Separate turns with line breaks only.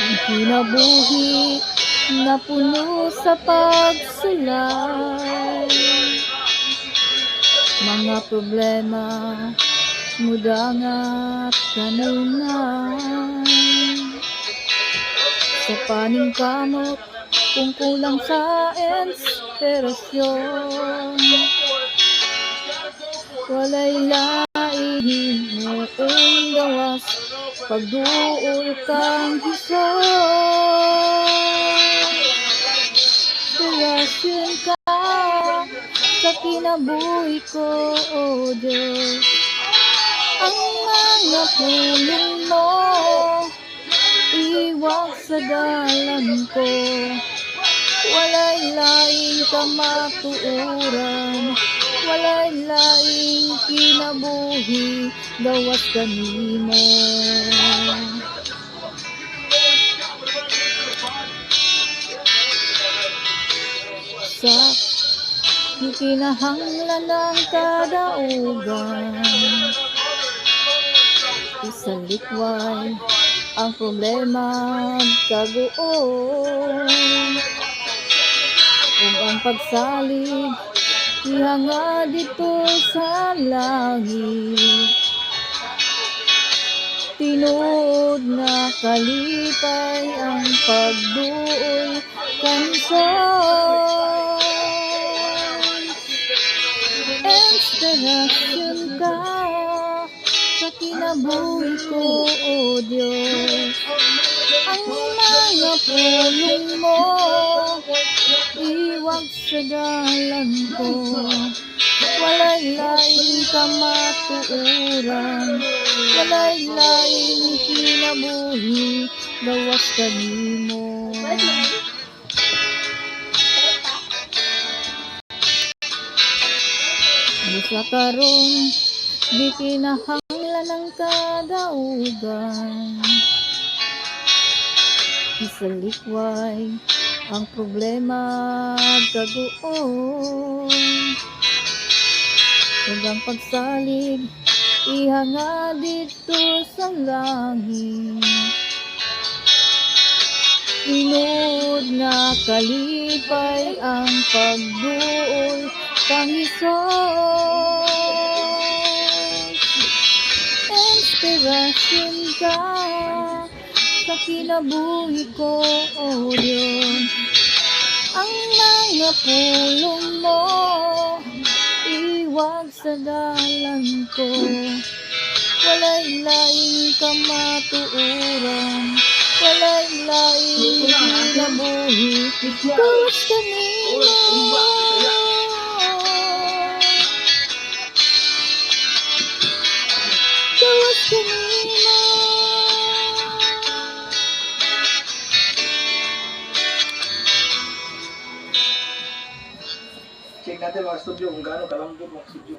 Ang kinabuhi na puno sa pagsulay, mga problema, mudangat kanunay, sa paningkamot kung kulang sa inspirasyon, walay laing noong gawas, pagduol kang hison. Inspirasyon ka sa kinabuhi ko, O Diyos. Ang mga pulong mo, iwag sa dalan ko, walay laing kamatuoran, walay laing kinabuhi, gawas kanimo. Sa ikinahanglan ng kadaugan, isalikway ang problema kaguon, ug ang pagsalig ihanga dito sa langit. Tinuod na kalipay ang pagduol kanson. Inspirasyon ka sa kinabuhi ko, O Diyos. Ang mga pulong mo, iwag sa dalan ko, walay laing kamatuoran, walay laing kinabuhi, gawas kanimo. Sa karong di kinahanglan ng kadaugan, isalikway ang problema kaguon, ug ang pagsalig ihanga dito sa langit. Tinuod na kalipay ang pagduol kang Hesus. Inspirasyon ka sa kinabuhi ko, O Diyos. Ang mga pulong mo, iwag sa dalan ko, walay laing kamatuoran, walay laing kinabuhi, gawas kanimo. Gawas kanimo.
Check natin mga studio kung gaano kalambot mga studio.